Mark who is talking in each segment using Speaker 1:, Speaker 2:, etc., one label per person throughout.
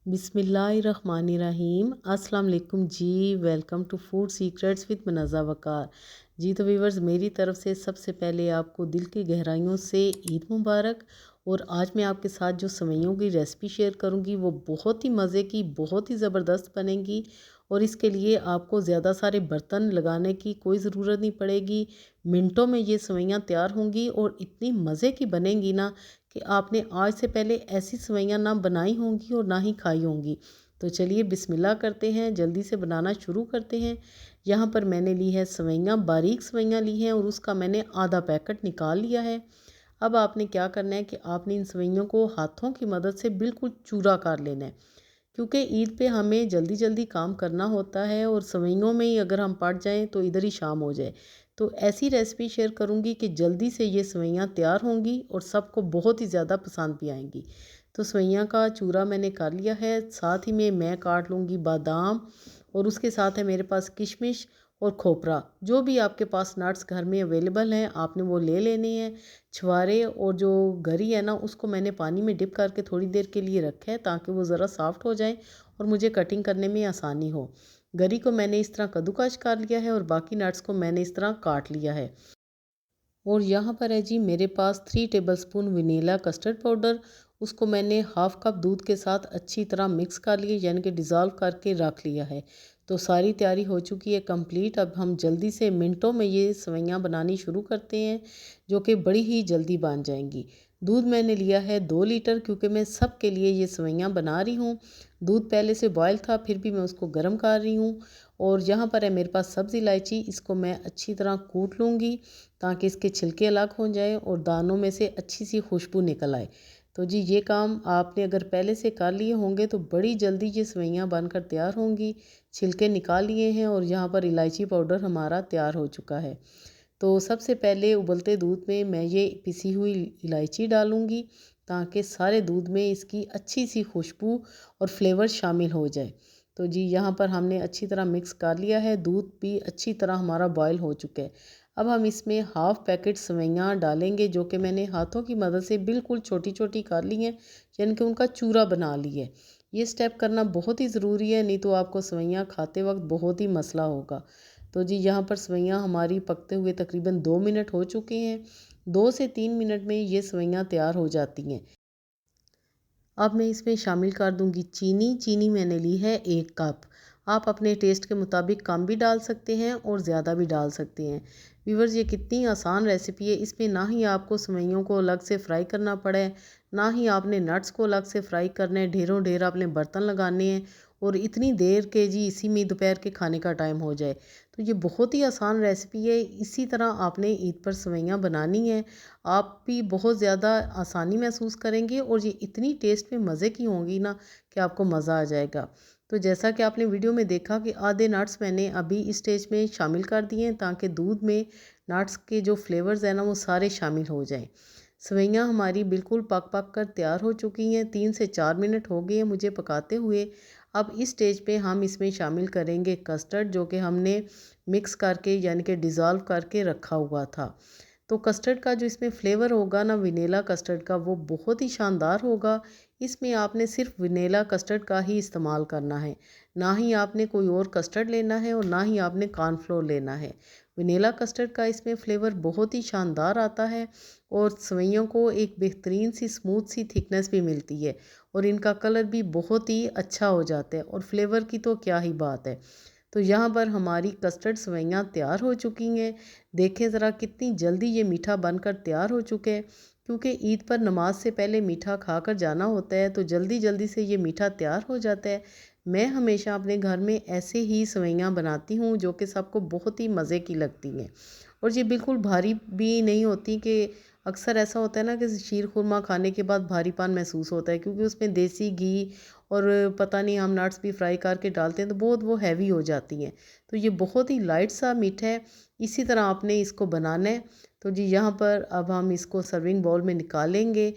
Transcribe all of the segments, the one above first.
Speaker 1: बिस्मिल्लाहिर्रहमानिर्रहीम। अस्सलाम वालेकुम जी। Welcome to food secrets with Munazza Waqar. जी तो व्यूवर्स, मेरी तरफ से सबसे पहले आपको दिल की गहराइयों से ईद मुबारक। और आज मैं आपके साथ जो सेवइयों की रेसिपी शेयर करूंगी वो बहुत ही मज़े की, बहुत ही ज़बरदस्त बनेगी। और इसके लिए आपको ज़्यादा सारे बर्तन लगाने की कोई ज़रूरत नहीं पड़ेगी। मिनटों में ये सेवइयाँ तैयार होंगी और इतनी मज़े की बनेंगी ना कि आपने आज से पहले ऐसी सेवइयाँ ना बनाई होंगी और ना ही खाई होंगी। तो चलिए बिस्मिल्लाह करते हैं, जल्दी से बनाना शुरू करते हैं। यहाँ पर मैंने ली है सेवइयाँ, बारीक सेवइयाँ ली हैं और उसका मैंने आधा पैकेट निकाल लिया है। अब आपने क्या करना है कि आपने इन सेवइयों को हाथों की मदद से बिल्कुल चूरा कर लेना है, क्योंकि ईद पे हमें जल्दी जल्दी काम करना होता है और सेवइयों में ही अगर हम पड़ जाएं तो इधर ही शाम हो जाए। तो ऐसी रेसिपी शेयर करूंगी कि जल्दी से ये सेवइयाँ तैयार होंगी और सबको बहुत ही ज़्यादा पसंद भी आएंगी। तो सेवइयाँ का चूरा मैंने कर लिया है, साथ ही में मैं काट लूँगी बादाम, और उसके साथ है मेरे पास किशमिश और खोपरा। जो भी आपके पास नट्स घर में अवेलेबल हैं आपने वो ले लेने हैं। छुहारे और जो गरी है ना, उसको मैंने पानी में डिप करके थोड़ी देर के लिए रखा है ताकि वो ज़रा सॉफ्ट हो जाए और मुझे कटिंग करने में आसानी हो। गरी को मैंने इस तरह कद्दूकस कर लिया है और बाकी नट्स को मैंने इस तरह काट लिया है। और यहाँ पर है जी मेरे पास 3 टेबलस्पून वनीला कस्टर्ड पाउडर। उसको मैंने हाफ़ कप दूध के साथ अच्छी तरह मिक्स कर लिया, यानी कि डिज़ोल्व करके रख लिया है। तो सारी तैयारी हो चुकी है कंप्लीट। अब हम जल्दी से मिनटों में ये सेवइयाँ बनानी शुरू करते हैं, जो कि बड़ी ही जल्दी बन जाएंगी। दूध मैंने लिया है 2 लीटर, क्योंकि मैं सब के लिए ये सेवइयाँ बना रही हूँ। दूध पहले से बॉयल था, फिर भी मैं उसको गर्म कर रही हूँ। और यहाँ पर है मेरे पास सब्ज़ी इलायची, इसको मैं अच्छी तरह कूट लूँगी ताकि इसके छिलके अलग हो जाए और दानों में से अच्छी सी खुशबू निकल आए। तो जी ये काम आपने अगर पहले से कर लिए होंगे तो बड़ी जल्दी ये सेवइयाँ बनकर तैयार होंगी। छिलके निकाल लिए हैं और यहाँ पर इलायची पाउडर हमारा तैयार हो चुका है। तो सबसे पहले उबलते दूध में मैं ये पिसी हुई इलायची डालूँगी ताकि सारे दूध में इसकी अच्छी सी खुशबू और फ्लेवर शामिल हो जाए। तो जी यहाँ पर हमने अच्छी तरह मिक्स कर लिया है, दूध भी अच्छी तरह हमारा बॉयल हो चुका है। अब हम इसमें हाफ़ पैकेट सेवइयाँ डालेंगे, जो कि मैंने हाथों की मदद से बिल्कुल छोटी छोटी कर ली हैं, यानी कि उनका चूरा बना ली है। ये स्टेप करना बहुत ही ज़रूरी है, नहीं तो आपको सेवइयाँ खाते वक्त बहुत ही मसला होगा। तो जी यहाँ पर सेवइयाँ हमारी पकते हुए तकरीबन 2 मिनट हो चुके हैं। 2 से 3 मिनट में ये सेवइयाँ तैयार हो जाती हैं। अब मैं इसमें शामिल कर दूंगी चीनी। चीनी मैंने ली है 1 कप। आप अपने टेस्ट के मुताबिक कम भी डाल सकते हैं और ज़्यादा भी डाल सकते हैं। व्यूवर्स, ये कितनी आसान रेसिपी है, इसमें ना ही आपको सेवइयों को अलग से फ्राई करना पड़े, ना ही आपने नट्स को अलग से फ्राई करने, ढेरों ढेर आपने बर्तन लगाने हैं और इतनी देर के जी इसी में दोपहर के खाने का टाइम हो जाए। तो ये बहुत ही आसान रेसिपी है। इसी तरह आपने ईद पर सेवइयाँ बनानी है, आप भी बहुत ज़्यादा आसानी महसूस करेंगे और ये इतनी टेस्ट में मज़े की होंगी ना कि आपको मज़ा आ जाएगा। तो जैसा कि आपने वीडियो में देखा कि आधे नट्स मैंने अभी इस स्टेज में शामिल कर दिए हैं ताकि दूध में नट्स के जो फ्लेवर्स हैं ना वो सारे शामिल हो जाएं। सेवइयाँ हमारी बिल्कुल पक पक कर तैयार हो चुकी हैं। 3 से 4 मिनट हो गए हैं मुझे पकाते हुए। अब इस स्टेज पे हम इसमें शामिल करेंगे कस्टर्ड, जो कि हमने मिक्स करके यानी कि डिज़ोल्व करके रखा हुआ था। तो कस्टर्ड का जो इसमें फ्लेवर होगा ना, वेनिला कस्टर्ड का, वो बहुत ही शानदार होगा। इसमें आपने सिर्फ वेनिला कस्टर्ड का ही इस्तेमाल करना है, ना ही आपने कोई और कस्टर्ड लेना है और ना ही आपने कॉर्नफ्लोर लेना है। वेनिला कस्टर्ड का इसमें फ्लेवर बहुत ही शानदार आता है और सेवइयों को एक बेहतरीन सी स्मूथ सी थिकनेस भी मिलती है और इनका कलर भी बहुत ही अच्छा हो जाता है और फ्लेवर की तो क्या ही बात है। तो यहाँ पर हमारी कस्टर्ड सेवइयाँ तैयार हो चुकी हैं। देखें ज़रा कितनी जल्दी ये मीठा बनकर तैयार हो चुके हैं, क्योंकि ईद पर नमाज से पहले मीठा खाकर जाना होता है तो जल्दी जल्दी से ये मीठा तैयार हो जाता है। मैं हमेशा अपने घर में ऐसे ही सेवइयाँ बनाती हूँ जो कि सबको बहुत ही मज़े की लगती हैं और ये बिल्कुल भारी भी नहीं होती। कि अक्सर ऐसा होता है ना कि शीर खुरमा खाने के बाद भारीपन महसूस होता है, क्योंकि उसमें देसी घी और पता नहीं हम नट्स भी फ्राई करके डालते हैं तो बहुत वो हैवी हो जाती हैं। तो ये बहुत ही लाइट सा मीठा है, इसी तरह आपने इसको बनाना है। तो जी यहाँ पर अब हम इसको सर्विंग बाउल में निकालेंगे।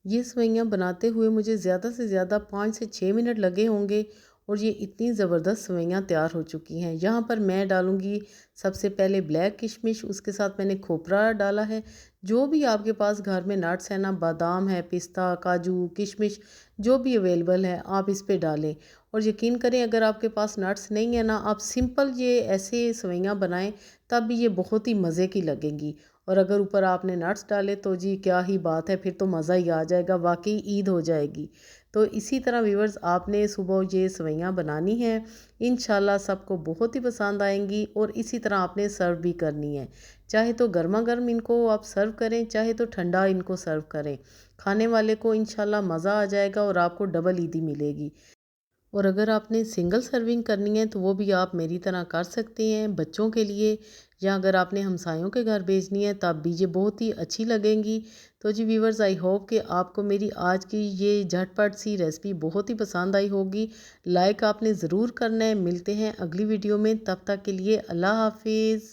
Speaker 1: ये सेवइयाँ बनाते हुए मुझे ज़्यादा से ज़्यादा 5 से 6 मिनट लगे होंगे और ये इतनी ज़बरदस्त सेवइयाँ तैयार हो चुकी हैं। यहाँ पर मैं डालूँगी सबसे पहले ब्लैक किशमिश, उसके साथ मैंने खोपरा डाला है, जो भी आपके पास घर में नट्स है ना, बादाम है, पिस्ता, काजू, किशमिश, जो भी अवेलेबल है आप इस पे डालें। और यकीन करें अगर आपके पास नट्स नहीं है ना, आप सिंपल ये ऐसे सेवइयाँ बनाएं, तब भी ये बहुत ही मज़े की लगेंगी। और अगर ऊपर आपने नट्स डाले तो जी क्या ही बात है, फिर तो मज़ा ही आ जाएगा, वाकई ईद हो जाएगी। तो इसी तरह व्यूवर्स आपने सुबह ये सेवइयाँ बनानी है, इंशाल्लाह सबको बहुत ही पसंद आएंगी। और इसी तरह आपने सर्व भी करनी है, चाहे तो गर्मा गर्म इनको आप सर्व करें, चाहे तो ठंडा इनको सर्व करें। खाने वाले को इंशाल्लाह मज़ा आ जाएगा और आपको डबल ईदी मिलेगी। और अगर आपने सिंगल सर्विंग करनी है तो वो भी आप मेरी तरह कर सकते हैं बच्चों के लिए, या अगर आपने हमसायों के घर भेजनी है तब भी ये बहुत ही अच्छी लगेंगी। तो जी व्यूवर्स, आई होप कि आपको मेरी आज की ये झटपट सी रेसिपी बहुत ही पसंद आई होगी। लाइक आपने ज़रूर करना है। मिलते हैं अगली वीडियो में, तब तक के लिए अल्लाह हाफिज़।